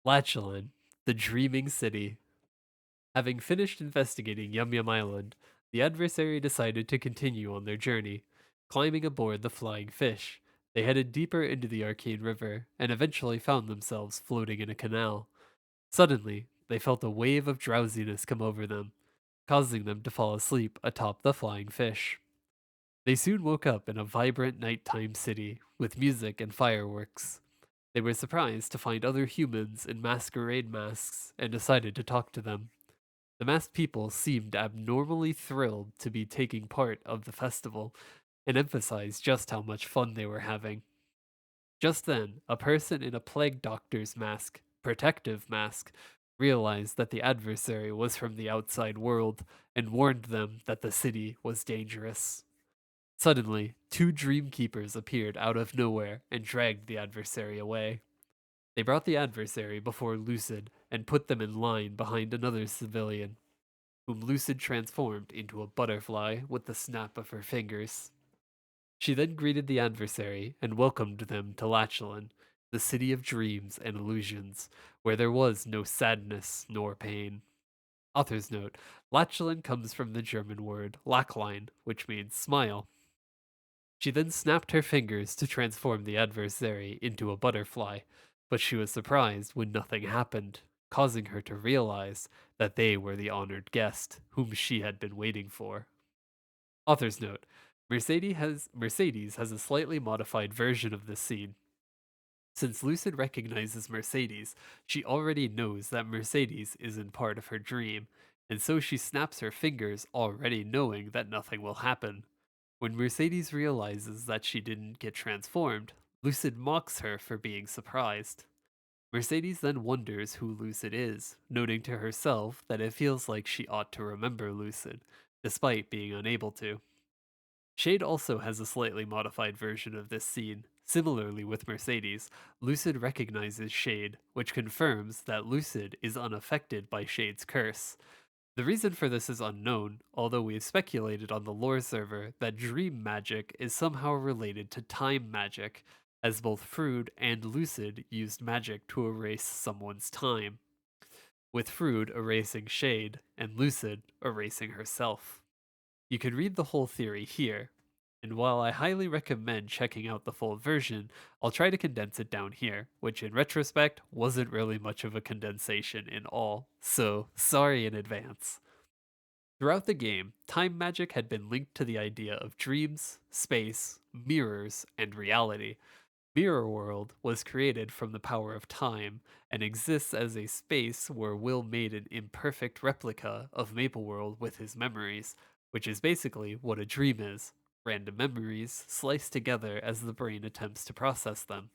Lachelein, the dreaming city. Having finished investigating Yum Yum Island, the adversary decided to continue on their journey. Climbing aboard the flying fish, they headed deeper into the arcane river and eventually found themselves floating in a canal. Suddenly, they felt a wave of drowsiness come over them, causing them to fall asleep atop the flying fish. They soon woke up in a vibrant nighttime city with music and fireworks. They were surprised to find other humans in masquerade masks and decided to talk to them. The masked people seemed abnormally thrilled to be taking part of the festival and emphasized just how much fun they were having. Just then, a person in a plague doctor's mask, protective mask, realized that the adversary was from the outside world and warned them that the city was dangerous. Suddenly, two dream keepers appeared out of nowhere and dragged the adversary away. They brought the adversary before Lucid and put them in line behind another civilian, whom Lucid transformed into a butterfly with the snap of her fingers. She then greeted the adversary and welcomed them to Lachelein, the city of dreams and illusions, where there was no sadness nor pain. Author's note: Lachelein comes from the German word Lachlein, which means smile. She then snapped her fingers to transform the adversary into a butterfly, but she was surprised when nothing happened, causing her to realize that they were the honored guest whom she had been waiting for. Author's note: Mercedes has a slightly modified version of this scene. Since Lucid recognizes Mercedes, she already knows that Mercedes isn't part of her dream, and so she snaps her fingers already knowing that nothing will happen. When Mercedes realizes that she didn't get transformed, Lucid mocks her for being surprised. Mercedes then wonders who Lucid is, noting to herself that it feels like she ought to remember Lucid, despite being unable to. Shade also has a slightly modified version of this scene. Similarly with Mercedes, Lucid recognizes Shade, which confirms that Lucid is unaffected by Shade's curse. The reason for this is unknown, although we have speculated on the lore server that dream magic is somehow related to time magic, as both Frood and Lucid used magic to erase someone's time, with Frood erasing Shade and Lucid erasing herself. You can read the whole theory here, and while I highly recommend checking out the full version, I'll try to condense it down here, which in retrospect wasn't really much of a condensation in all, so sorry in advance. Throughout the game, time magic had been linked to the idea of dreams, space, mirrors, and reality. Mirror World was created from the power of time and exists as a space where Will made an imperfect replica of Maple World with his memories, which is basically what a dream is: random memories sliced together as the brain attempts to process them.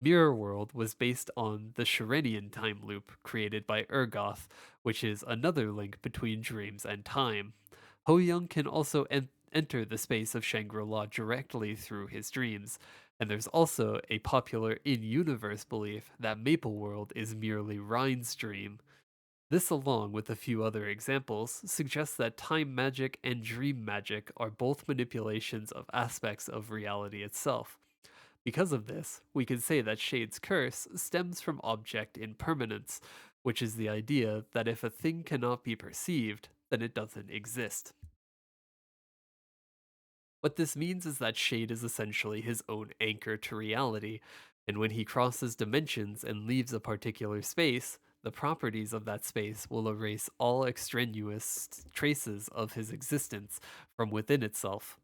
Mirror World was based on the Sharenian time loop created by Urgoth, which is another link between dreams and time. Ho Young can also enter the space of Shangri-La directly through his dreams, and there's also a popular in-universe belief that Maple World is merely Rhine's dream. This, along with a few other examples, suggests that time magic and dream magic are both manipulations of aspects of reality itself. Because of this, we can say that Shade's curse stems from object impermanence, which is the idea that if a thing cannot be perceived, then it doesn't exist. What this means is that Shade is essentially his own anchor to reality, and when he crosses dimensions and leaves a particular space, the properties of that space will erase all extraneous traces of his existence from within itself.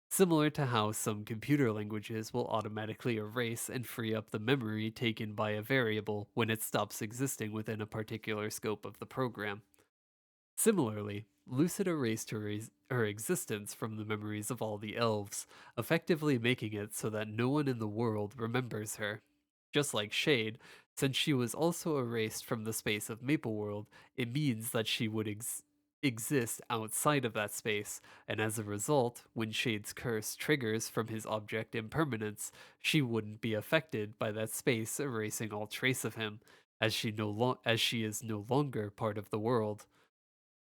Similar to how some computer languages will automatically erase and free up the memory taken by a variable when it stops existing within a particular scope of the program. Similarly, Lucid erased her existence from the memories of all the elves, effectively making it so that no one in the world remembers her. Just like Shade, since she was also erased from the space of Maple World, it means that she would exist outside of that space, and as a result, when Shade's curse triggers from his object impermanence, she wouldn't be affected by that space erasing all trace of him, as she is no longer part of the world.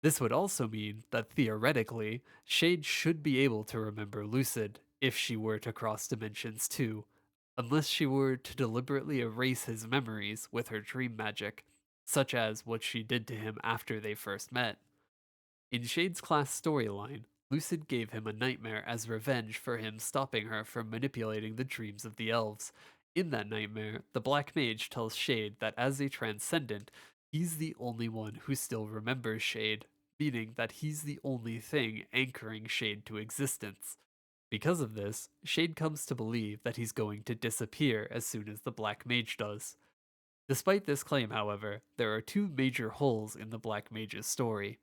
This would also mean that theoretically, Shade should be able to remember Lucid if she were to cross dimensions too, unless she were to deliberately erase his memories with her dream magic, such as what she did to him after they first met. In Shade's class storyline, Lucid gave him a nightmare as revenge for him stopping her from manipulating the dreams of the elves. In that nightmare, the Black Mage tells Shade that as a transcendent, he's the only one who still remembers Shade, meaning that he's the only thing anchoring Shade to existence. Because of this, Shade comes to believe that he's going to disappear as soon as the Black Mage does. Despite this claim, however, there are two major holes in the Black Mage's story.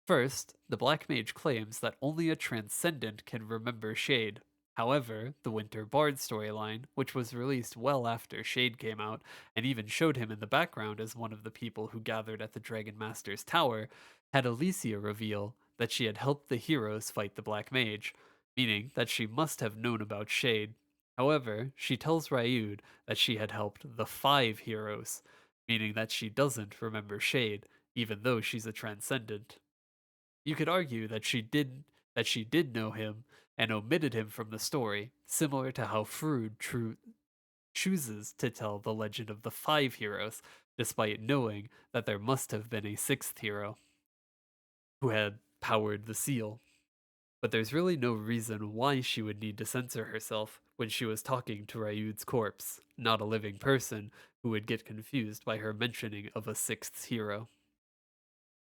First, the Black Mage claims that only a Transcendent can remember Shade. However, the Winter Bard storyline, which was released well after Shade came out, and even showed him in the background as one of the people who gathered at the Dragon Master's tower, had Alicia reveal that she had helped the heroes fight the Black Mage, meaning that she must have known about Shade. However, she tells Ryud that she had helped the five heroes, meaning that she doesn't remember Shade, even though she's a Transcendent. You could argue that she did know him and omitted him from the story, similar to how chooses to tell the legend of the five heroes, despite knowing that there must have been a sixth hero who had powered the seal. But there's really no reason why she would need to censor herself when she was talking to Ryud's corpse, not a living person who would get confused by her mentioning of a sixth hero.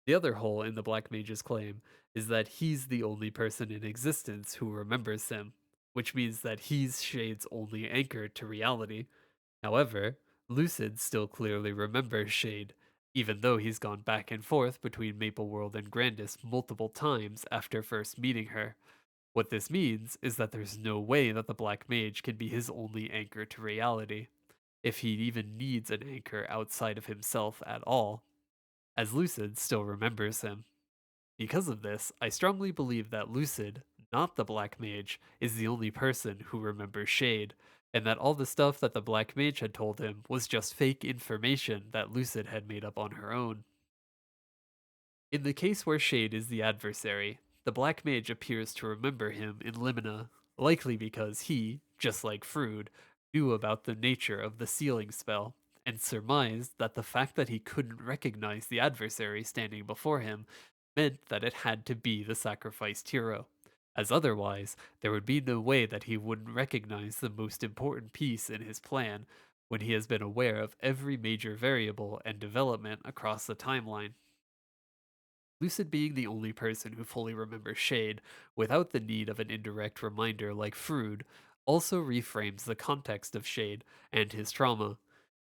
The other hole in the Black Mage's claim is that he's the only person in existence who remembers him, which means that he's Shade's only anchor to reality. However, Lucid still clearly remembers Shade, even though he's gone back and forth between Maple World and Grandis multiple times after first meeting her. What this means is that there's no way that the Black Mage can be his only anchor to reality, if he even needs an anchor outside of himself at all, as Lucid still remembers him. Because of this, I strongly believe that Lucid, not the Black Mage, is the only person who remembers Shade, and that all the stuff that the Black Mage had told him was just fake information that Lucid had made up on her own. In the case where Shade is the adversary, the Black Mage appears to remember him in Limina, likely because he, just like Frood, knew about the nature of the sealing spell, and surmised that the fact that he couldn't recognize the adversary standing before him meant that it had to be the sacrificed hero, as otherwise there would be no way that he wouldn't recognize the most important piece in his plan when he has been aware of every major variable and development across the timeline. Lucid being the only person who fully remembers Shade, without the need of an indirect reminder like Frood, also reframes the context of Shade and his trauma.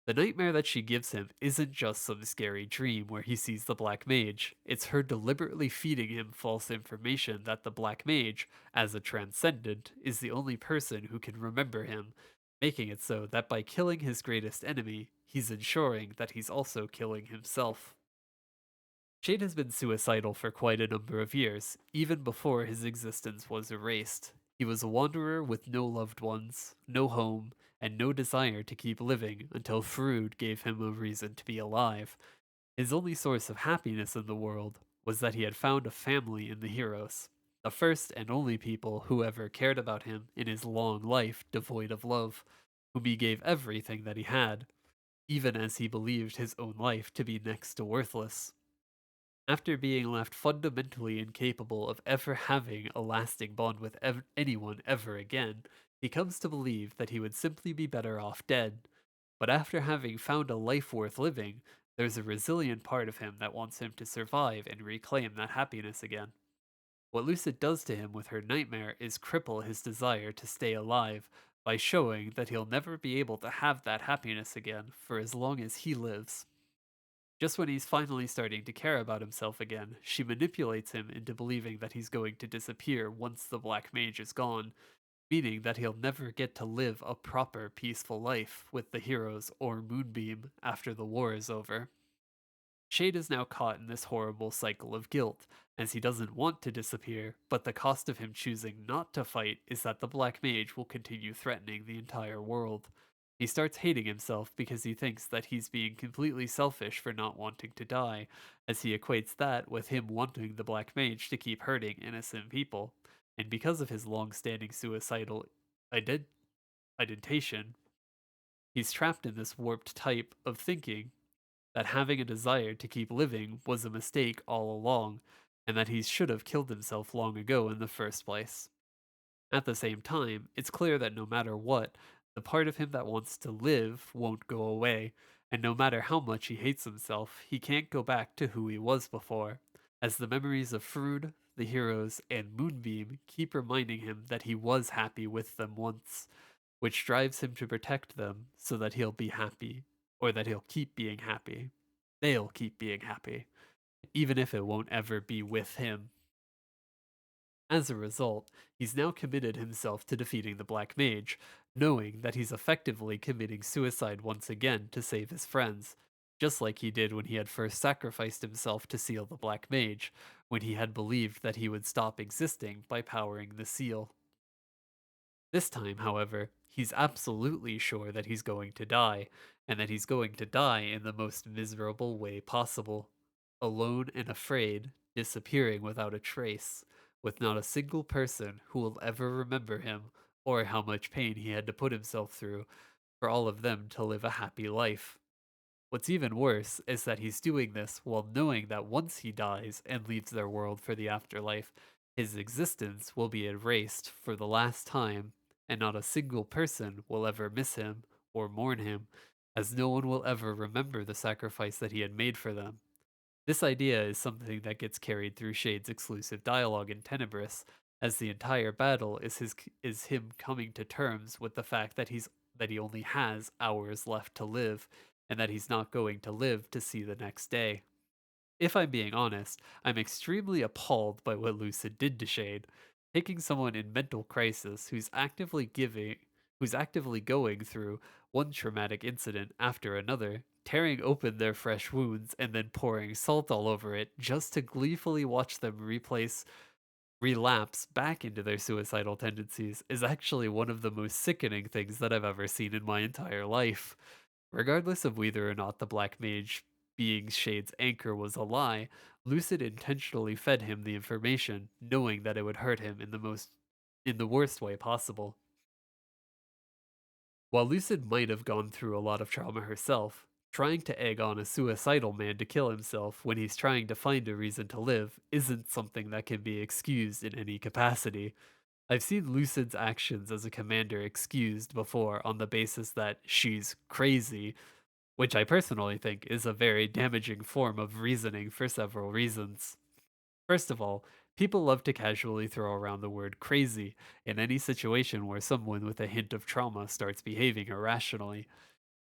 The nightmare that she gives him isn't just some scary dream where he sees the Black Mage, it's her deliberately feeding him false information that the Black Mage, as a transcendent, is the only person who can remember him, making it so that by killing his greatest enemy, he's ensuring that he's also killing himself. Shade has been suicidal for quite a number of years, even before his existence was erased. He was a wanderer with no loved ones, no home, and no desire to keep living until Frood gave him a reason to be alive. His only source of happiness in the world was that he had found a family in the heroes, the first and only people who ever cared about him in his long life devoid of love, whom he gave everything that he had, even as he believed his own life to be next to worthless. After being left fundamentally incapable of ever having a lasting bond with anyone ever again, he comes to believe that he would simply be better off dead. But after having found a life worth living, there's a resilient part of him that wants him to survive and reclaim that happiness again. What Lucid does to him with her nightmare is cripple his desire to stay alive by showing that he'll never be able to have that happiness again for as long as he lives. Just when he's finally starting to care about himself again, she manipulates him into believing that he's going to disappear once the Black Mage is gone, meaning that he'll never get to live a proper, peaceful life with the heroes or Moonbeam after the war is over. Shade is now caught in this horrible cycle of guilt, as he doesn't want to disappear, but the cost of him choosing not to fight is that the Black Mage will continue threatening the entire world. He starts hating himself because he thinks that he's being completely selfish for not wanting to die, as he equates that with him wanting the Black Mage to keep hurting innocent people. And because of his long standing suicidal ident- indentation, He's trapped in this warped type of thinking that having a desire to keep living was a mistake all along, and that he should have killed himself long ago in the first place. At the same time, it's clear that no matter what, the part of him that wants to live won't go away, and no matter how much he hates himself, he can't go back to who he was before, as the memories of Frood, the heroes, and Moonbeam keep reminding him that he was happy with them once, which drives him to protect them so that he'll be happy, or that he'll keep being happy. They'll keep being happy, even if it won't ever be with him. As a result, he's now committed himself to defeating the Black Mage, knowing that he's effectively committing suicide once again to save his friends, just like he did when he had first sacrificed himself to seal the Black Mage, when he had believed that he would stop existing by powering the seal. This time, however, he's absolutely sure that he's going to die, and that he's going to die in the most miserable way possible. Alone and afraid, disappearing without a trace, with not a single person who will ever remember him or how much pain he had to put himself through for all of them to live a happy life. What's even worse is that he's doing this while knowing that once he dies and leaves their world for the afterlife, his existence will be erased for the last time, and not a single person will ever miss him or mourn him, as no one will ever remember the sacrifice that he had made for them. This idea is something that gets carried through Shade's exclusive dialogue in Tenebris, as the entire battle is him coming to terms with the fact that he only has hours left to live, and that he's not going to live to see the next day. If I'm being honest, I'm extremely appalled by what Lucid did to Shade, taking someone in mental crisis who's actively going through one traumatic incident after another, tearing open their fresh wounds and then pouring salt all over it just to gleefully watch them relapse back into their suicidal tendencies is actually one of the most sickening things that I've ever seen in my entire life. Regardless of whether or not the Black Mage being Shade's anchor was a lie, Lucid intentionally fed him the information, knowing that it would hurt him in the worst way possible. While Lucid might have gone through a lot of trauma herself, trying to egg on a suicidal man to kill himself when he's trying to find a reason to live isn't something that can be excused in any capacity. I've seen Lucid's actions as a commander excused before on the basis that she's crazy, which I personally think is a very damaging form of reasoning for several reasons. First of all, people love to casually throw around the word crazy in any situation where someone with a hint of trauma starts behaving irrationally.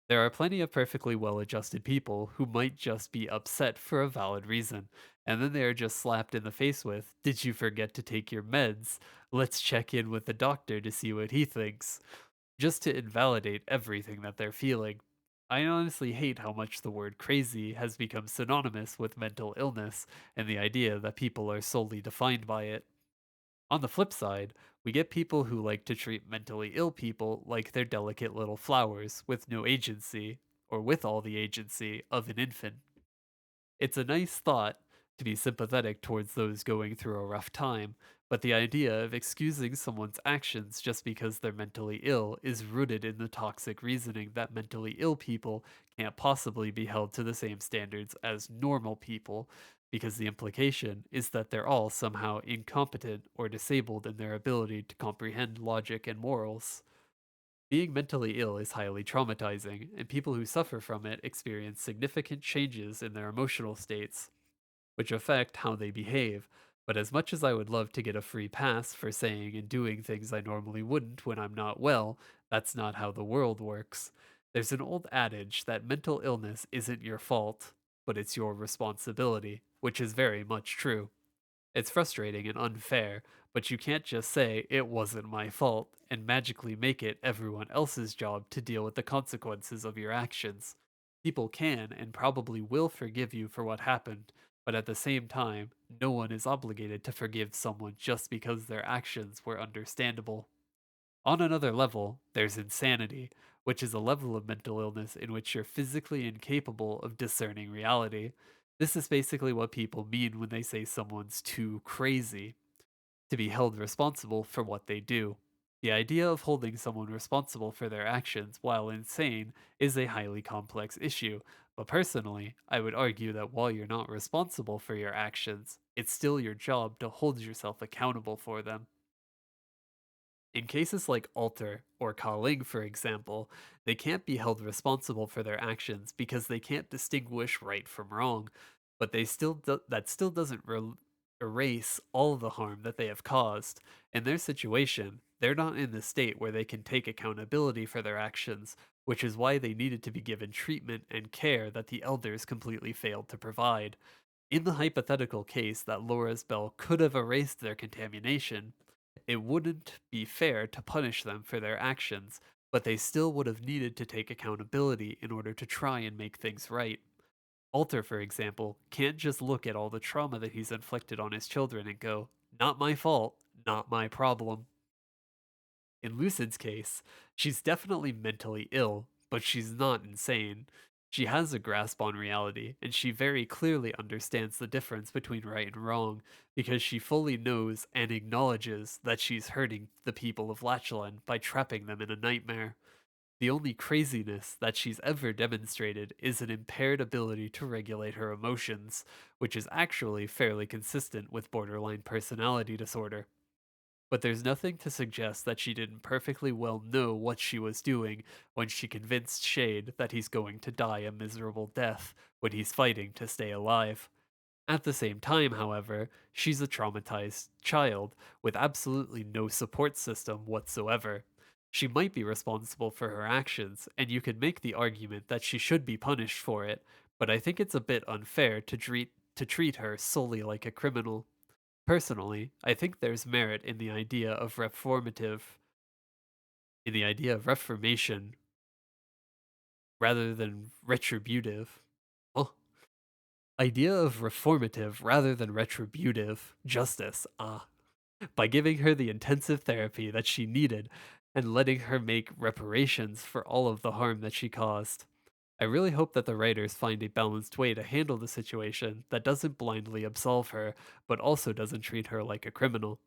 There are plenty of perfectly well adjusted people who might just be upset for a valid reason, and then they are just slapped in the face with, "Did you forget to take your meds? Let's check in with the doctor to see what he thinks," just to invalidate everything that they're feeling. I honestly hate how much the word crazy has become synonymous with mental illness and the idea that people are solely defined by it. On the flip side, we get people who like to treat mentally ill people like they're delicate little flowers with no agency, or with all the agency of an infant. It's a nice thought to be sympathetic towards those going through a rough time, but the idea of excusing someone's actions just because they're mentally ill is rooted in the toxic reasoning that mentally ill people can't possibly be held to the same standards as normal people, because the implication is that they're all somehow incompetent or disabled in their ability to comprehend logic and morals. Being mentally ill is highly traumatizing, and people who suffer from it experience significant changes in their emotional states, which affect how they behave. But as much as I would love to get a free pass for saying and doing things I normally wouldn't when I'm not well, that's not how the world works. There's an old adage that mental illness isn't your fault, but it's your responsibility, which is very much true. It's frustrating and unfair, but you can't just say, "It wasn't my fault," and magically make it everyone else's job to deal with the consequences of your actions. People can and probably will forgive you for what happened, but at the same time, no one is obligated to forgive someone just because their actions were understandable. On another level, there's insanity, which is a level of mental illness in which you're physically incapable of discerning reality. This is basically what people mean when they say someone's too crazy to be held responsible for what they do. The idea of holding someone responsible for their actions while insane is a highly complex issue, but personally, I would argue that while you're not responsible for your actions, it's still your job to hold yourself accountable for them. In cases like Alter or Kaling, for example, they can't be held responsible for their actions because they can't distinguish right from wrong, but that still doesn't erase all the harm that they have caused. In their situation, they're not in the state where they can take accountability for their actions, which is why they needed to be given treatment and care that the elders completely failed to provide. In the hypothetical case that Laura's bell could have erased their contamination, it wouldn't be fair to punish them for their actions, but they still would have needed to take accountability in order to try and make things right. Alter, for example, can't just look at all the trauma that he's inflicted on his children and go, not my fault, not my problem. In Lucid's case, she's definitely mentally ill, but she's not insane. She has a grasp on reality, and she very clearly understands the difference between right and wrong, because she fully knows and acknowledges that she's hurting the people of Lachelein by trapping them in a nightmare. The only craziness that she's ever demonstrated is an impaired ability to regulate her emotions, which is actually fairly consistent with borderline personality disorder. But there's nothing to suggest that she didn't perfectly well know what she was doing when she convinced Shade that he's going to die a miserable death when he's fighting to stay alive. At the same time, however, she's a traumatized child with absolutely no support system whatsoever. She might be responsible for her actions, and you could make the argument that she should be punished for it, but I think it's a bit unfair to treat her solely like a criminal. Personally, I think there's merit in the idea of reformation rather than retributive. Oh, idea of reformative rather than retributive justice. By giving her the intensive therapy that she needed and letting her make reparations for all of the harm that she caused. I really hope that the writers find a balanced way to handle the situation that doesn't blindly absolve her, but also doesn't treat her like a criminal.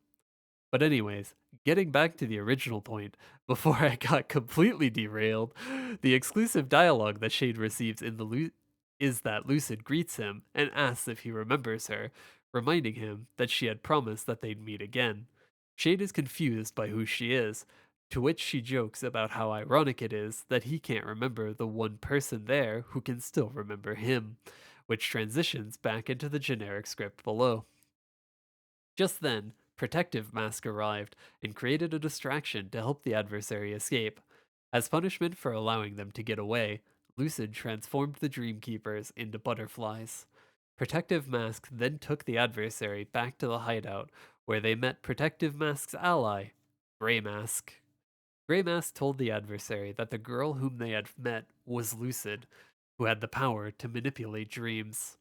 But anyways, getting back to the original point, before I got completely derailed, the exclusive dialogue that Shade receives is that Lucid greets him and asks if he remembers her, reminding him that she had promised that they'd meet again. Shade is confused by who she is, to which she jokes about how ironic it is that he can't remember the one person there who can still remember him, which transitions back into the generic script below. Just then, Protective Mask arrived and created a distraction to help the adversary escape. As punishment for allowing them to get away, Lucid transformed the Dreamkeepers into butterflies. Protective Mask then took the adversary back to the hideout, where they met Protective Mask's ally, Grey Mask. Grey Mask told the adversary that the girl whom they had met was Lucid, who had the power to manipulate dreams.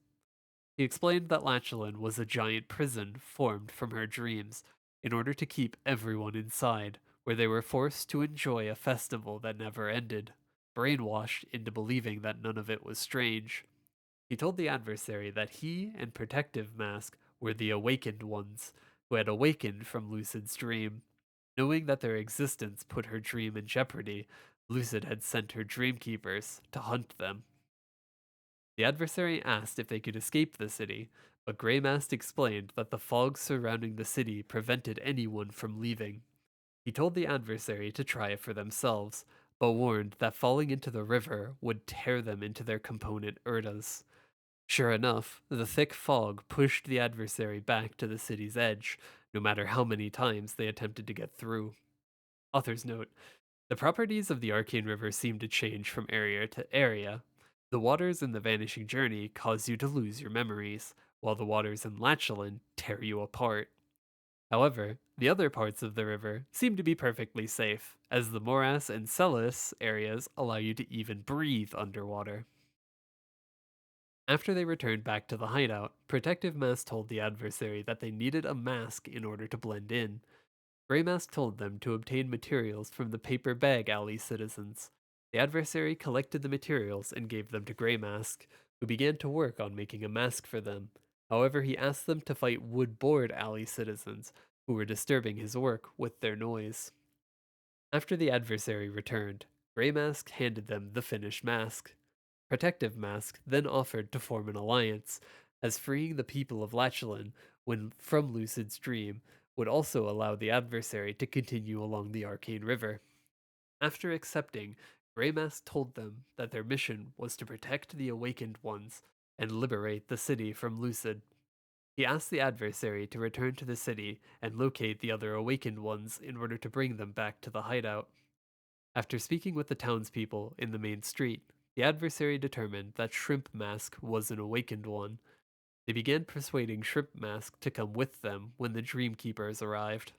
He explained that Lachelein was a giant prison formed from her dreams in order to keep everyone inside, where they were forced to enjoy a festival that never ended, brainwashed into believing that none of it was strange. He told the adversary that he and Protective Mask were the awakened ones, who had awakened from Lucid's dream. Knowing that their existence put her dream in jeopardy, Lucid had sent her Dreamkeepers to hunt them. The adversary asked if they could escape the city, but Grey Mask explained that the fog surrounding the city prevented anyone from leaving. He told the adversary to try it for themselves, but warned that falling into the river would tear them into their component urdas. Sure enough, the thick fog pushed the adversary back to the city's edge, no matter how many times they attempted to get through. Author's note: the properties of the Arcane River seem to change from area to area. The waters in the Vanishing Journey cause you to lose your memories, while the waters in Lachelein tear you apart. However, the other parts of the river seem to be perfectly safe, as the Morass and Celis areas allow you to even breathe underwater. After they returned back to the hideout, Protective Mask told the adversary that they needed a mask in order to blend in. Grey Mask told them to obtain materials from the Paper Bag Alley citizens. The adversary collected the materials and gave them to Grey Mask, who began to work on making a mask for them. However, he asked them to fight Wood Board Alley citizens, who were disturbing his work with their noise. After the adversary returned, Grey Mask handed them the finished mask. Protective Mask then offered to form an alliance, as freeing the people of Lachelein when from Lucid's dream would also allow the adversary to continue along the Arcane River. After accepting, Grey Mask told them that their mission was to protect the Awakened Ones and liberate the city from Lucid. He asked the adversary to return to the city and locate the other Awakened Ones in order to bring them back to the hideout. After speaking with the townspeople in the main street, the adversary determined that Shrimp Mask was an awakened one. They began persuading Shrimp Mask to come with them when the Dreamkeepers arrived.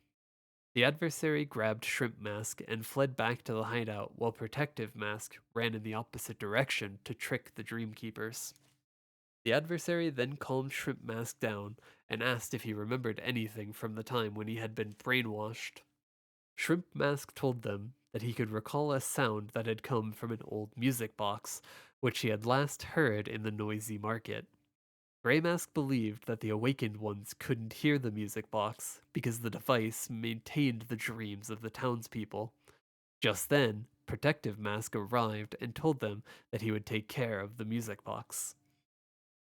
The adversary grabbed Shrimp Mask and fled back to the hideout while Protective Mask ran in the opposite direction to trick the Dreamkeepers. The adversary then calmed Shrimp Mask down and asked if he remembered anything from the time when he had been brainwashed. Shrimp Mask told them that he could recall a sound that had come from an old music box, which he had last heard in the noisy market. Grey Mask believed that the awakened ones couldn't hear the music box because the device maintained the dreams of the townspeople. Just then, Protective Mask arrived and told them that he would take care of the music box.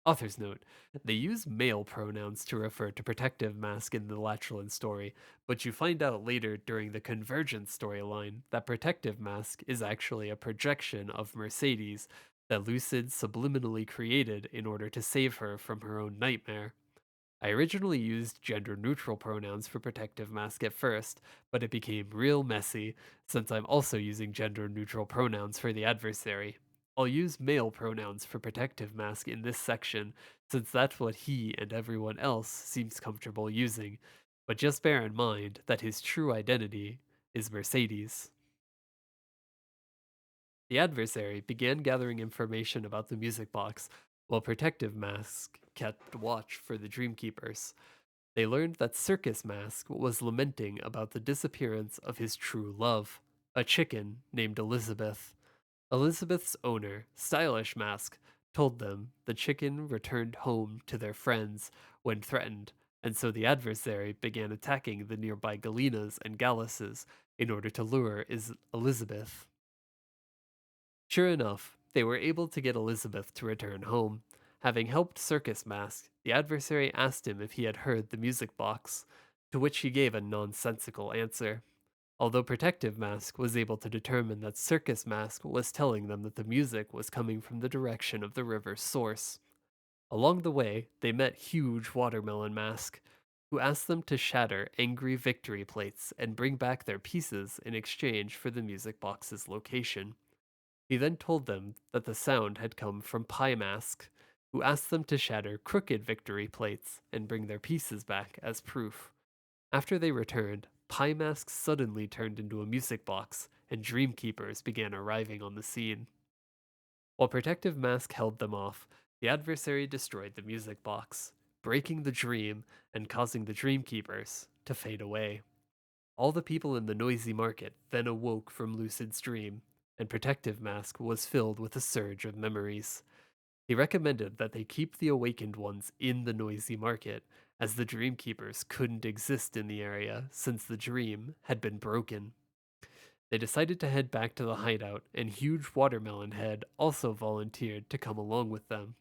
Author's note: they use male pronouns to refer to Protective Mask in the Lachelein story, but you find out later during the Convergence storyline that Protective Mask is actually a projection of Mercedes that Lucid subliminally created in order to save her from her own nightmare. I originally used gender-neutral pronouns for Protective Mask at first, but it became real messy since I'm also using gender-neutral pronouns for the adversary. I'll use male pronouns for Protective Mask in this section since that's what he and everyone else seems comfortable using, but just bear in mind that his true identity is Mercedes. The adversary began gathering information about the music box, while Protective Mask kept watch for the Dreamkeepers. They learned that Circus Mask was lamenting about the disappearance of his true love, a chicken named Elizabeth. Elizabeth's owner, Stylish Mask, told them the chicken returned home to their friends when threatened, and so the adversary began attacking the nearby Galenas and Galluses in order to lure Elizabeth. Sure enough, they were able to get Elizabeth to return home. Having helped Circus Mask, the adversary asked him if he had heard the music box, to which he gave a nonsensical answer. Although Protective Mask was able to determine that Circus Mask was telling them that the music was coming from the direction of the river's source. Along the way, they met Huge Watermelon Mask, who asked them to shatter angry victory plates and bring back their pieces in exchange for the music box's location. He then told them that the sound had come from Pie Mask, who asked them to shatter crooked victory plates and bring their pieces back as proof. After they returned, Pie Mask suddenly turned into a music box, and Dreamkeepers began arriving on the scene. While Protective Mask held them off, the adversary destroyed the music box, breaking the dream and causing the Dreamkeepers to fade away. All the people in the noisy market then awoke from Lucid's dream, and Protective Mask was filled with a surge of memories. He recommended that they keep the awakened ones in the noisy market, as the Dreamkeepers couldn't exist in the area since the dream had been broken. They decided to head back to the hideout, and Huge Watermelon Head also volunteered to come along with them.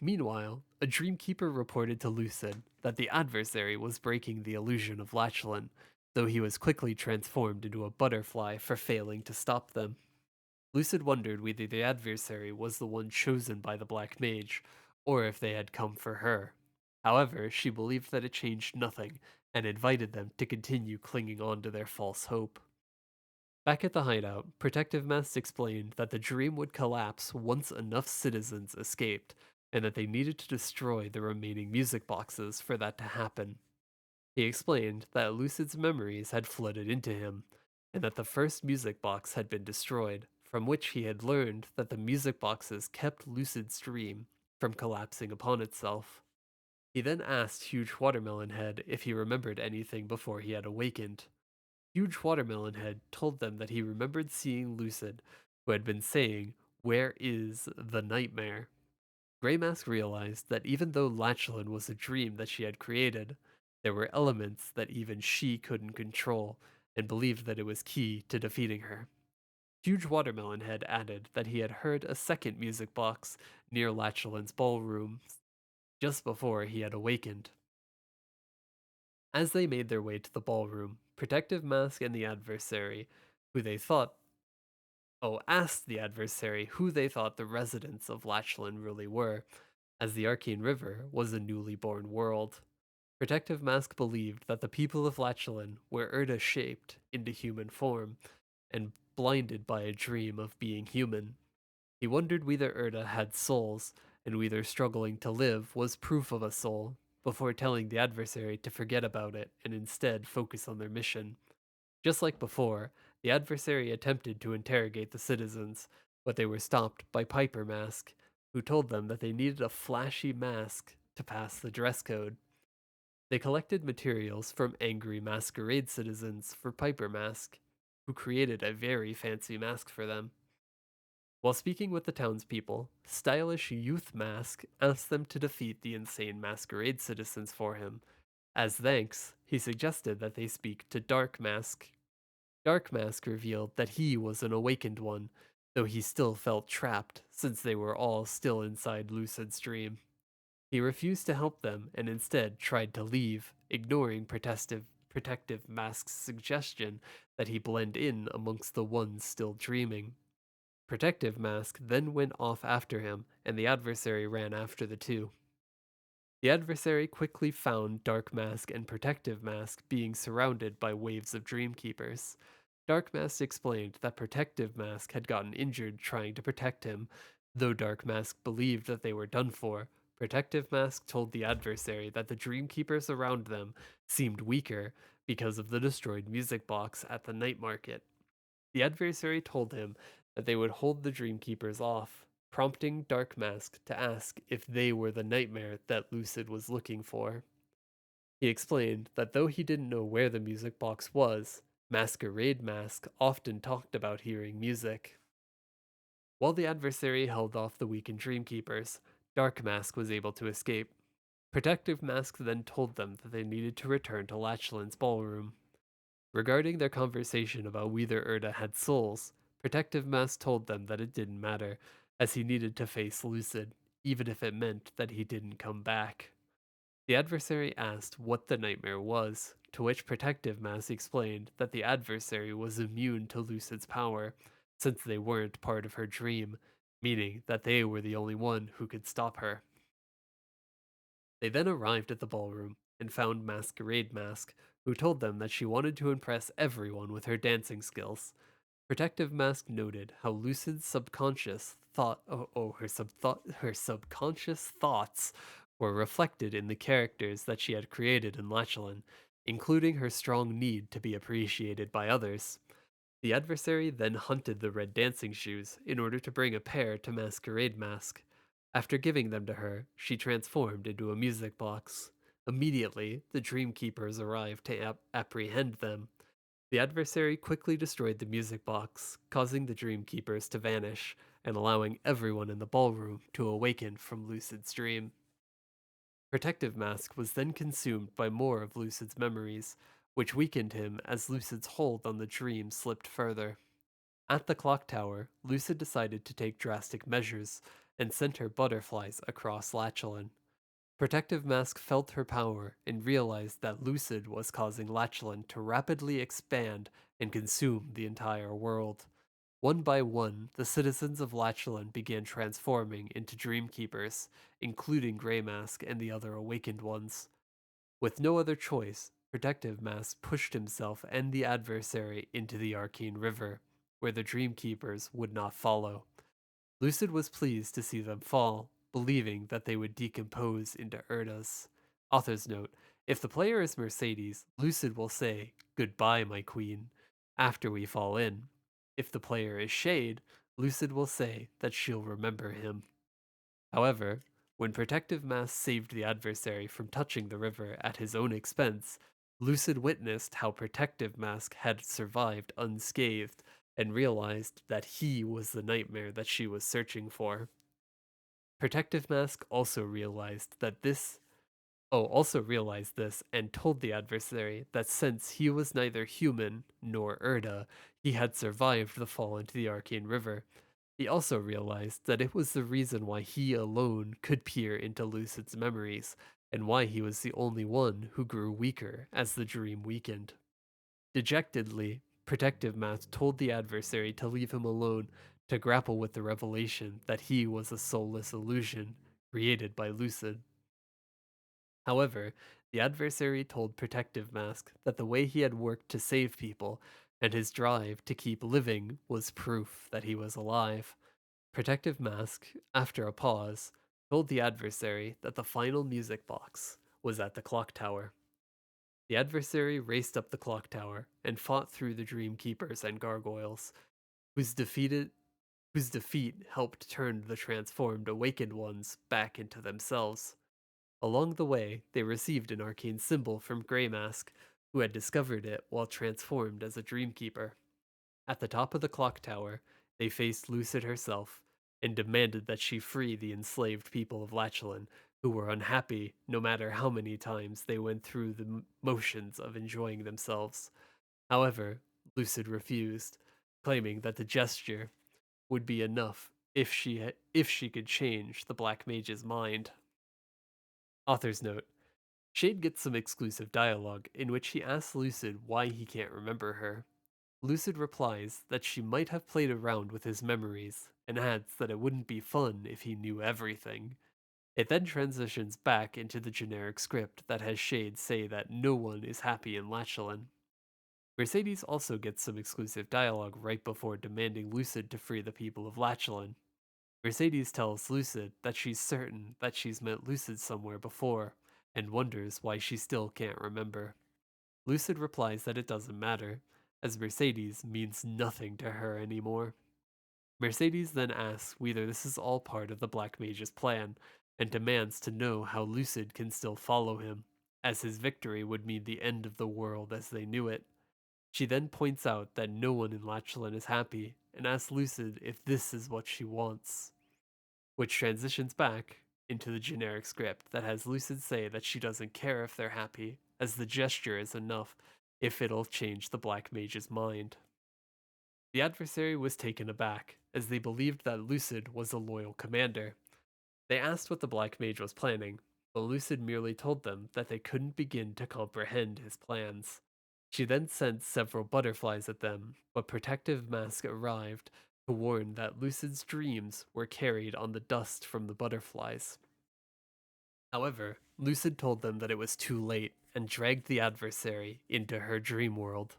Meanwhile, a Dreamkeeper reported to Lucid that the adversary was breaking the illusion of Lachelein, though he was quickly transformed into a butterfly for failing to stop them. Lucid wondered whether the adversary was the one chosen by the Black Mage, or if they had come for her. However, she believed that it changed nothing, and invited them to continue clinging on to their false hope. Back at the hideout, Protective Mask explained that the dream would collapse once enough citizens escaped, and that they needed to destroy the remaining music boxes for that to happen. He explained that Lucid's memories had flooded into him, and that the first music box had been destroyed, from which he had learned that the music boxes kept Lucid's dream from collapsing upon itself. He then asked Huge Watermelon Head if he remembered anything before he had awakened. Huge Watermelon Head told them that he remembered seeing Lucid, who had been saying, "Where is the nightmare?" Grey Mask realized that even though Lachelein was a dream that she had created, There were elements that even she couldn't control, and believed that it was key to defeating her. Huge Watermelon Head added that he had heard a second music box near Lacheline's ballroom just before he had awakened. As they made their way to the ballroom, Protective Mask and the adversary, who they thought asked the adversary who they thought the residents of Lachlan really were, as the Arcane River was a newly born world. Protective Mask believed that the people of Lachlan were Urda shaped into human form and blinded by a dream of being human. He wondered whether Urda had souls, and whether struggling to live was proof of a soul, before telling the adversary to forget about it and instead focus on their mission. Just like before, the adversary attempted to interrogate the citizens, but they were stopped by Piper Mask, who told them that they needed a flashy mask to pass the dress code. They collected materials from angry masquerade citizens for Piper Mask, who created a very fancy mask for them. While speaking with the townspeople, stylish Youth Mask asked them to defeat the insane masquerade citizens for him. As thanks, he suggested that they speak to Dark Mask. Dark Mask revealed that he was an awakened one, though he still felt trapped since they were all still inside Lucid's dream. He refused to help them and instead tried to leave, ignoring Protective Mask's suggestion that he blend in amongst the ones still dreaming. Protective Mask then went off after him, and the adversary ran after the two. The adversary quickly found Dark Mask and Protective Mask being surrounded by waves of Dreamkeepers. Dark Mask explained that Protective Mask had gotten injured trying to protect him. Though Dark Mask believed that they were done for, Protective Mask told the adversary that the Dreamkeepers around them seemed weaker because of the destroyed music box at the night market. The adversary told him that they would hold the Dreamkeepers off, prompting Dark Mask to ask if they were the nightmare that Lucid was looking for. He explained that though he didn't know where the music box was, Masquerade Mask often talked about hearing music. While the adversary held off the weakened Dreamkeepers, Dark Mask was able to escape. Protective Mask then told them that they needed to return to Lachlan's ballroom. Regarding their conversation about whether Urda had souls, Protective Mask told them that it didn't matter, as he needed to face Lucid, even if it meant that he didn't come back. The adversary asked what the nightmare was, to which Protective Mask explained that the adversary was immune to Lucid's power, since they weren't part of her dream, meaning that they were the only one who could stop her. They then arrived at the ballroom and found Masquerade Mask, who told them that she wanted to impress everyone with her dancing skills. Protective Mask noted how Lucid's subconscious her subconscious thoughts were reflected in the characters that she had created in Lachelein, including her strong need to be appreciated by others. The adversary then hunted the red dancing shoes in order to bring a pair to Masquerade Mask. After giving them to her, she transformed into a music box. Immediately, the Dreamkeepers arrived to apprehend them. The adversary quickly destroyed the music box, causing the Dreamkeepers to vanish and allowing everyone in the ballroom to awaken from Lucid's dream. Protective Mask was then consumed by more of Lucid's memories, which weakened him as Lucid's hold on the dream slipped further. At the clock tower, Lucid decided to take drastic measures and sent her butterflies across Lachelein. Protective Mask felt her power and realized that Lucid was causing Lachelein to rapidly expand and consume the entire world. One by one, the citizens of Lachelein began transforming into Dreamkeepers, including Grey Mask and the other awakened ones. With no other choice, Protective Mask pushed himself and the adversary into the Arcane River, where the Dreamkeepers would not follow. Lucid was pleased to see them fall, believing that they would decompose into Urdas. Author's note: if the player is Mercedes, Lucid will say, "Goodbye, my queen," after we fall in. If the player is Shade, Lucid will say that she'll remember him. However, when Protective Mask saved the adversary from touching the river at his own expense, Lucid witnessed how Protective Mask had survived unscathed and realized that he was the nightmare that she was searching for. Protective Mask also realized that this Also realized this and told the adversary that since he was neither human nor Erda, he had survived the fall into the Arcane River. He also realized that it was the reason why he alone could peer into Lucid's memories, and why he was the only one who grew weaker as the dream weakened. Dejectedly, Protective Mask told the adversary to leave him alone to grapple with the revelation that he was a soulless illusion created by Lucid. However, the adversary told Protective Mask that the way he had worked to save people and his drive to keep living was proof that he was alive. Protective Mask, after a pause, told the adversary that the final music box was at the clock tower. The adversary raced up the clock tower and fought through the Dream Keepers and Gargoyles, whose whose defeat helped turn the transformed awakened ones back into themselves. Along the way, they received an arcane symbol from Greymask, who had discovered it while transformed as a Dreamkeeper. At the top of the clock tower, they faced Lucid herself and demanded that she free the enslaved people of Lachelein, who were unhappy no matter how many times they went through the motions of enjoying themselves. However, Lucid refused, claiming that the gesture would be enough if she could change the Black Mage's mind. Author's note: Shade gets some exclusive dialogue in which he asks Lucid why he can't remember her. Lucid replies that she might have played around with his memories, and adds that it wouldn't be fun if he knew everything. It then transitions back into the generic script that has Shade say that no one is happy in Lachelein. Mercedes also gets some exclusive dialogue right before demanding Lucid to free the people of Lachelein. Mercedes tells Lucid that she's certain that she's met Lucid somewhere before, and wonders why she still can't remember. Lucid replies that it doesn't matter, as Mercedes means nothing to her anymore. Mercedes then asks whether this is all part of the Black Mage's plan, and demands to know how Lucid can still follow him, as his victory would mean the end of the world as they knew it. She then points out that no one in Lachelein is happy, and asks Lucid if this is what she wants, which transitions back into the generic script that has Lucid say that she doesn't care if they're happy, as the gesture is enough if it'll change the Black Mage's mind. The adversary was taken aback, as they believed that Lucid was a loyal commander. They asked what the Black Mage was planning, but Lucid merely told them that they couldn't begin to comprehend his plans. She then sent several butterflies at them, but Protective Mask arrived to warn that Lucid's dreams were carried on the dust from the butterflies. However, Lucid told them that it was too late and dragged the adversary into her dream world.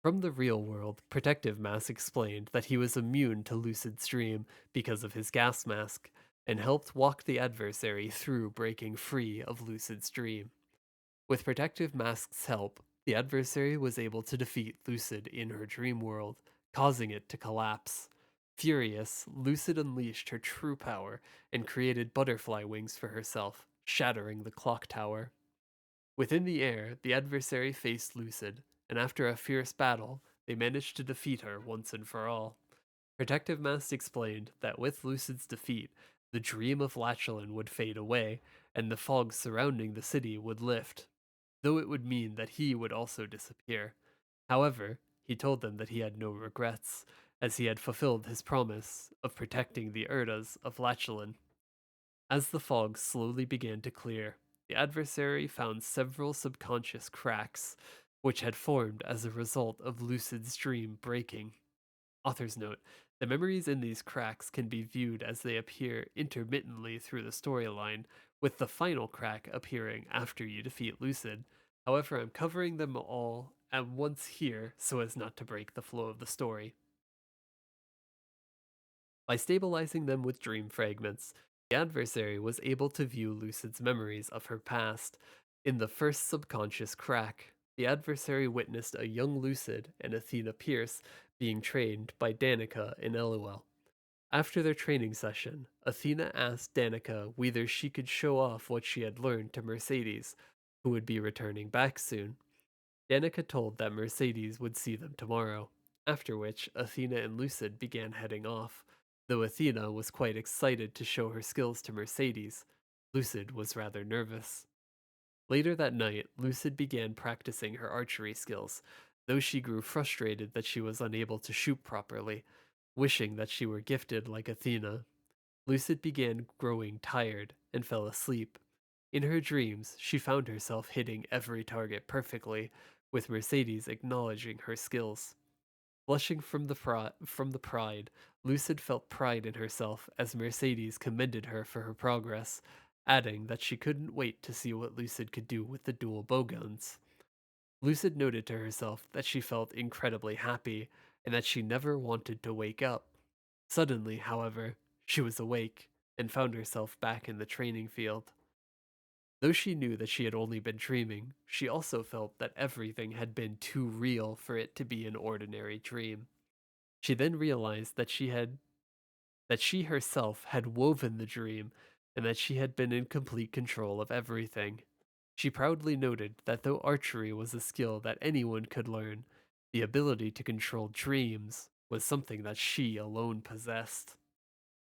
From the real world, Protective Mask explained that he was immune to Lucid's dream because of his gas mask, and helped walk the adversary through breaking free of Lucid's dream. With Protective Mask's help, the adversary was able to defeat Lucid in her dream world, causing it to collapse. Furious, Lucid unleashed her true power and created butterfly wings for herself, shattering the clock tower. Within the air, the adversary faced Lucid, and after a fierce battle, they managed to defeat her once and for all. Protective Mask explained that with Lucid's defeat, the dream of Lachelein would fade away, and the fog surrounding the city would lift, though it would mean that he would also disappear. However, he told them that he had no regrets, as he had fulfilled his promise of protecting the Erdas of Lachelein. As the fog slowly began to clear, the adversary found several subconscious cracks, which had formed as a result of Lucid's dream breaking. Author's note: the memories in these cracks can be viewed as they appear intermittently through the storyline, with the final crack appearing after you defeat Lucid. However, I'm covering them all at once here so as not to break the flow of the story. By stabilizing them with dream fragments, the adversary was able to view Lucid's memories of her past. In the first subconscious crack, the adversary witnessed a young Lucid and Athena Pierce being trained by Danica and Eluel. After their training session, Athena asked Danica whether she could show off what she had learned to Mercedes, who would be returning back soon. Danica told that Mercedes would see them tomorrow, after which Athena and Lucid began heading off. Though Athena was quite excited to show her skills to Mercedes, Lucid was rather nervous. Later that night, Lucid began practicing her archery skills, though she grew frustrated that she was unable to shoot properly, wishing that she were gifted like Athena. Lucid began growing tired and fell asleep. In her dreams, she found herself hitting every target perfectly, with Mercedes acknowledging her skills. Blushing from the pride, Lucid felt pride in herself as Mercedes commended her for her progress, adding that she couldn't wait to see what Lucid could do with the dual bowguns. Lucid noted to herself that she felt incredibly happy and that she never wanted to wake up. Suddenly, however, she was awake and found herself back in the training field. Though she knew that she had only been dreaming, she also felt that everything had been too real for it to be an ordinary dream. She then realized that she herself had woven the dream and that she had been in complete control of everything. She proudly noted that though archery was a skill that anyone could learn, the ability to control dreams was something that she alone possessed.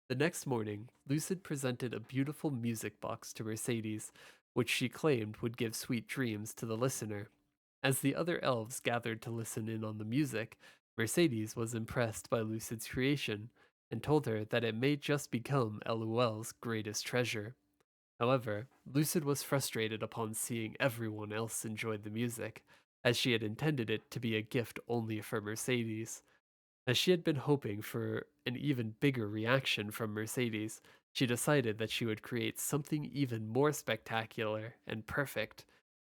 The next morning, Lucid presented a beautiful music box to Mercedes, which she claimed would give sweet dreams to the listener. As the other elves gathered to listen in on the music, Mercedes was impressed by Lucid's creation and told her that it may just become LOL's greatest treasure. However, Lucid was frustrated upon seeing everyone else enjoy the music, as she had intended it to be a gift only for Mercedes. As she had been hoping for an even bigger reaction from Mercedes, she decided that she would create something even more spectacular and perfect,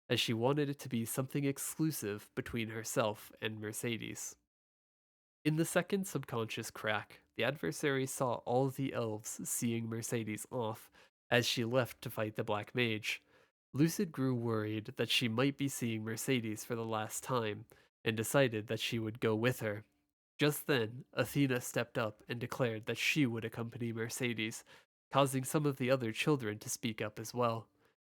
as she wanted it to be something exclusive between herself and Mercedes. In the second subconscious crack, the adversary saw all the elves seeing Mercedes off as she left to fight the Black Mage. Lucid grew worried that she might be seeing Mercedes for the last time and decided that she would go with her. Just then, Athena stepped up and declared that she would accompany Mercedes, causing some of the other children to speak up as well.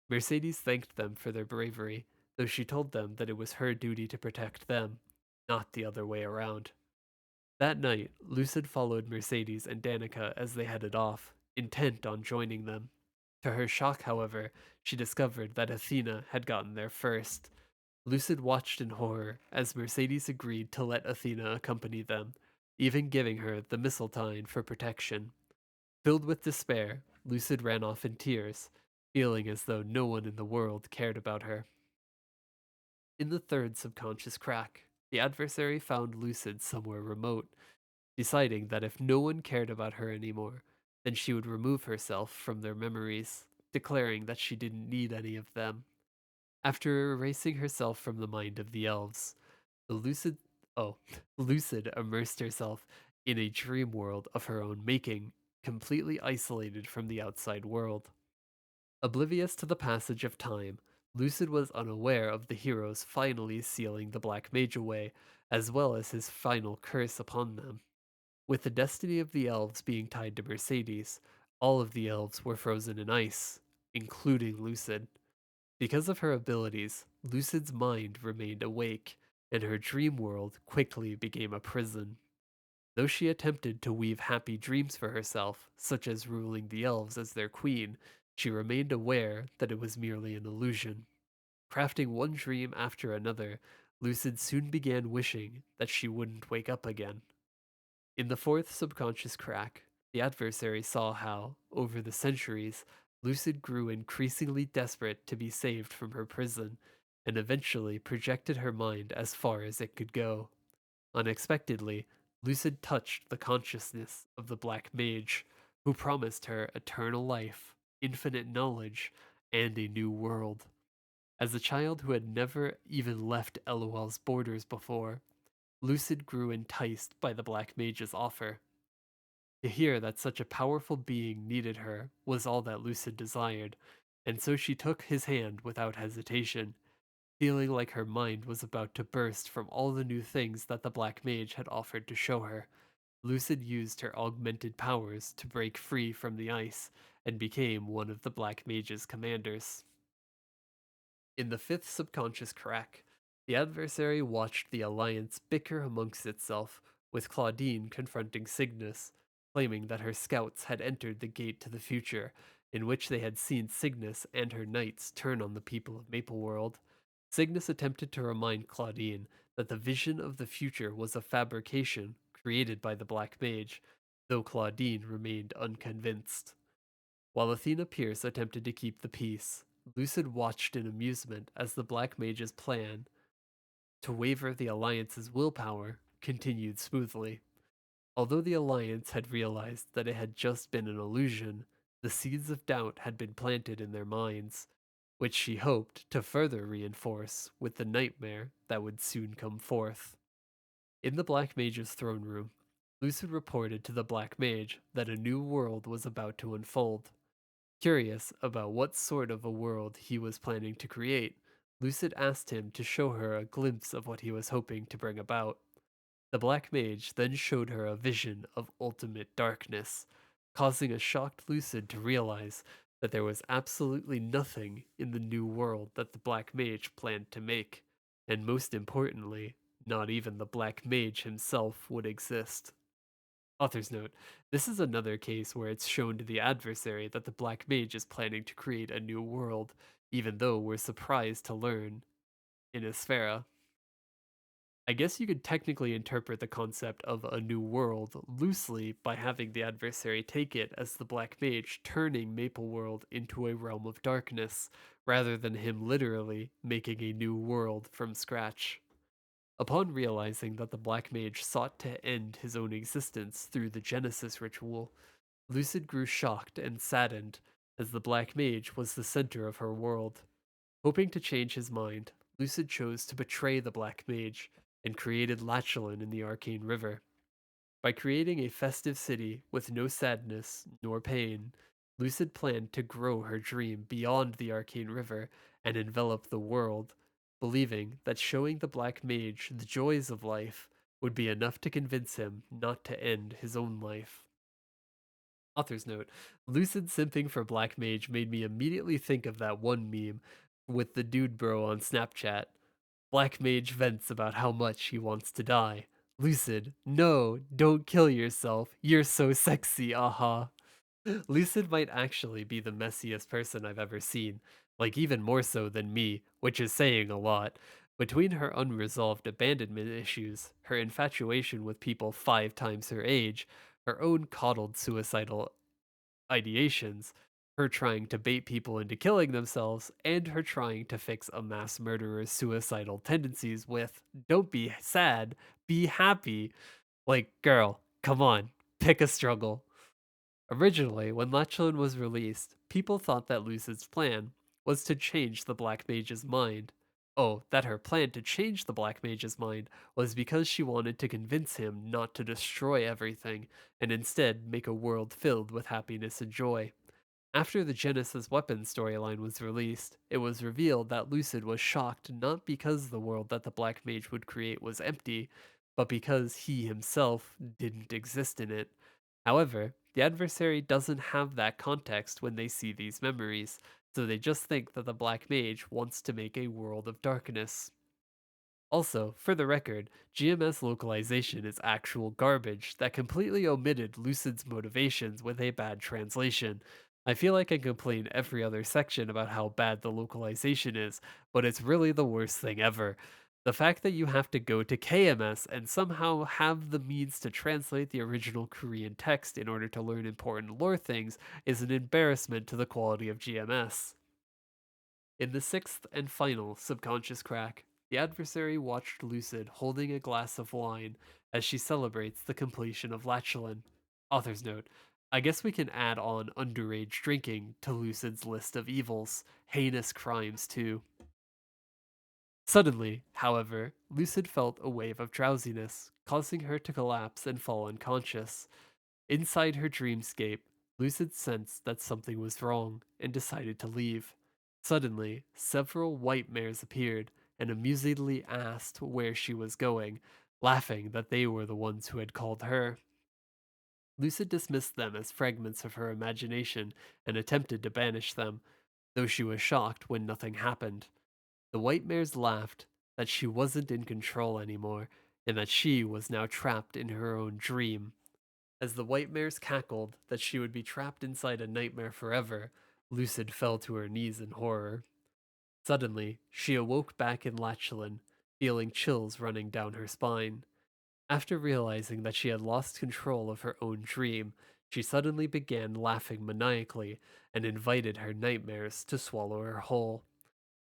Mercedes thanked them for their bravery, though she told them that it was her duty to protect them, not the other way around. That night, Lucid followed Mercedes and Danica as they headed off, intent on joining them. To her shock, however, she discovered that Athena had gotten there first. Lucid watched in horror as Mercedes agreed to let Athena accompany them, even giving her the mistletoe for protection. Filled with despair, Lucid ran off in tears, feeling as though no one in the world cared about her. In the third subconscious crack, the adversary found Lucid somewhere remote, deciding that if no one cared about her anymore, then she would remove herself from their memories, declaring that she didn't need any of them. After erasing herself from the mind of the elves, the oh, Lucid immersed herself in a dream world of her own making, completely isolated from the outside world. Oblivious to the passage of time, Lucid was unaware of the heroes finally sealing the Black Mage away, as well as his final curse upon them. With the destiny of the elves being tied to Mercedes, all of the elves were frozen in ice, including Lucid. Because of her abilities, Lucid's mind remained awake, and her dream world quickly became a prison. Though she attempted to weave happy dreams for herself, such as ruling the elves as their queen, she remained aware that it was merely an illusion. Crafting one dream after another, Lucid soon began wishing that she wouldn't wake up again. In the fourth subconscious crack, the adversary saw how, over the centuries, Lucid grew increasingly desperate to be saved from her prison, and eventually projected her mind as far as it could go. Unexpectedly, Lucid touched the consciousness of the Black Mage, who promised her eternal life, infinite knowledge, and a new world. As a child who had never even left LOL's borders before, Lucid grew enticed by the Black Mage's offer. To hear that such a powerful being needed her was all that Lucid desired, and so she took his hand without hesitation, feeling like her mind was about to burst from all the new things that the Black Mage had offered to show her. Lucid used her augmented powers to break free from the ice and became one of the Black Mage's commanders. In the fifth subconscious crack, the adversary watched the Alliance bicker amongst itself, with Claudine confronting Cygnus, claiming that her scouts had entered the gate to the future in which they had seen Cygnus and her knights turn on the people of Maple World. Cygnus attempted to remind Claudine that the vision of the future was a fabrication created by the Black Mage, though Claudine remained unconvinced. While Athena Pierce attempted to keep the peace, Lucid watched in amusement as the Black Mage's plan to waver the Alliance's willpower continued smoothly. Although the Alliance had realized that it had just been an illusion, the seeds of doubt had been planted in their minds, which she hoped to further reinforce with the nightmare that would soon come forth. In the Black Mage's throne room, Lucid reported to the Black Mage that a new world was about to unfold. Curious about what sort of a world he was planning to create, Lucid asked him to show her a glimpse of what he was hoping to bring about. The Black Mage then showed her a vision of ultimate darkness, causing a shocked Lucid to realize that there was absolutely nothing in the new world that the Black Mage planned to make, and most importantly, not even the Black Mage himself would exist. Author's note: this is another case where it's shown to the adversary that the Black Mage is planning to create a new world, even though we're surprised to learn in Isfera. I guess you could technically interpret the concept of a new world loosely by having the adversary take it as the Black Mage turning Maple World into a realm of darkness, rather than him literally making a new world from scratch. Upon realizing that the Black Mage sought to end his own existence through the Genesis ritual, Lucid grew shocked and saddened, as the Black Mage was the center of her world. Hoping to change his mind, Lucid chose to betray the Black Mage and created Lachelein in the Arcane River. By creating a festive city with no sadness nor pain, Lucid planned to grow her dream beyond the Arcane River and envelop the world, believing that showing the Black Mage the joys of life would be enough to convince him not to end his own life. Author's note: Lucid simping for Black Mage made me immediately think of that one meme with the dude bro on Snapchat. Black Mage vents about how much he wants to die. Lucid: no, don't kill yourself. You're so sexy, aha. Lucid might actually be the messiest person I've ever seen, like even more so than me, which is saying a lot. Between her unresolved abandonment issues, her infatuation with people 5 times her age, her own coddled suicidal ideations, her trying to bait people into killing themselves, and her trying to fix a mass murderer's suicidal tendencies with, don't be sad, be happy. Like, girl, come on, pick a struggle. Originally, when Lachelein was released, people thought that Lucid's plan was to change the Black Mage's mind. Oh, that her plan to change the Black Mage's mind was because she wanted to convince him not to destroy everything, and instead make a world filled with happiness and joy. After the Genesis Weapons storyline was released, it was revealed that Lucid was shocked not because the world that the Black Mage would create was empty, but because he himself didn't exist in it. However, the adversary doesn't have that context when they see these memories, so they just think that the Black Mage wants to make a world of darkness. Also, for the record, GMS localization is actual garbage that completely omitted Lucid's motivations with a bad translation. I feel like I complain every other section about how bad the localization is, but it's really the worst thing ever. The fact that you have to go to KMS and somehow have the means to translate the original Korean text in order to learn important lore things is an embarrassment to the quality of GMS. In the sixth and final subconscious crack, the adversary watched Lucid holding a glass of wine as she celebrates the completion of Lachelein. Author's note: I guess we can add on underage drinking to Lucid's list of evils, heinous crimes too. Suddenly, however, Lucid felt a wave of drowsiness, causing her to collapse and fall unconscious. Inside her dreamscape, Lucid sensed that something was wrong and decided to leave. Suddenly, several white mares appeared and amusedly asked where she was going, laughing that they were the ones who had called her. Lucid dismissed them as fragments of her imagination and attempted to banish them, though she was shocked when nothing happened. The white mares laughed that she wasn't in control anymore and that she was now trapped in her own dream. As the white mares cackled that she would be trapped inside a nightmare forever, Lucid fell to her knees in horror. Suddenly, she awoke back in Lachelein, feeling chills running down her spine. After realizing that she had lost control of her own dream, she suddenly began laughing maniacally and invited her nightmares to swallow her whole.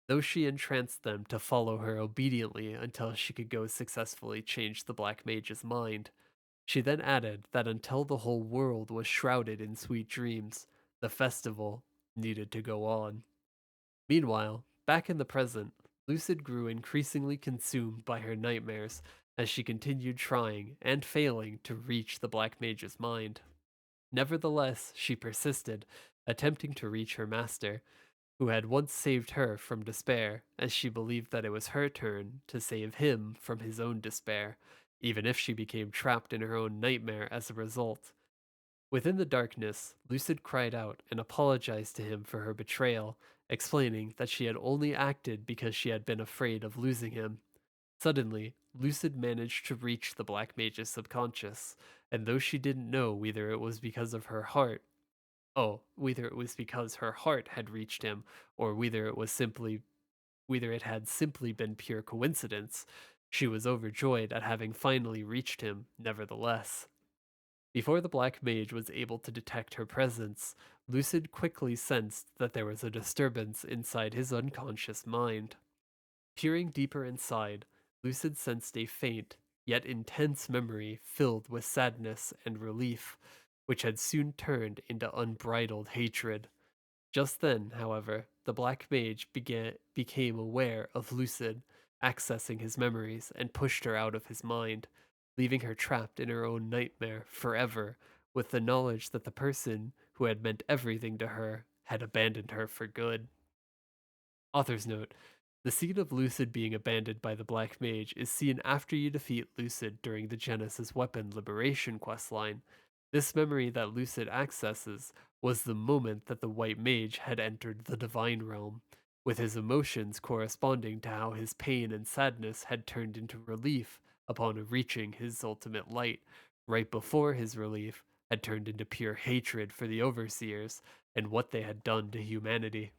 Though she entranced them to follow her obediently until she could go successfully change the Black Mage's mind, she then added that until the whole world was shrouded in sweet dreams, the festival needed to go on. Meanwhile, back in the present, Lucid grew increasingly consumed by her nightmares as she continued trying and failing to reach the Black Mage's mind. Nevertheless, she persisted, attempting to reach her master, who had once saved her from despair, as she believed that it was her turn to save him from his own despair, even if she became trapped in her own nightmare as a result. Within the darkness, Lucid cried out and apologized to him for her betrayal, explaining that she had only acted because she had been afraid of losing him. Suddenly, Lucid managed to reach the Black Mage's subconscious, and though she didn't know whether it was because of her heart, whether it was because her heart had reached him, or whether it had simply been pure coincidence, she was overjoyed at having finally reached him, nevertheless. Before the Black Mage was able to detect her presence, Lucid quickly sensed that there was a disturbance inside his unconscious mind. Peering deeper inside, Lucid sensed a faint, yet intense memory filled with sadness and relief, which had soon turned into unbridled hatred. Just then, however, the Black Mage became aware of Lucid, accessing his memories, and pushed her out of his mind, leaving her trapped in her own nightmare forever, with the knowledge that the person who had meant everything to her had abandoned her for good. Author's note: the scene of Lucid being abandoned by the Black Mage is seen after you defeat Lucid during the Genesis Weapon Liberation questline. This memory that Lucid accesses was the moment that the White Mage had entered the Divine Realm, with his emotions corresponding to how his pain and sadness had turned into relief upon reaching his ultimate light, right before his relief had turned into pure hatred for the Overseers and what they had done to humanity.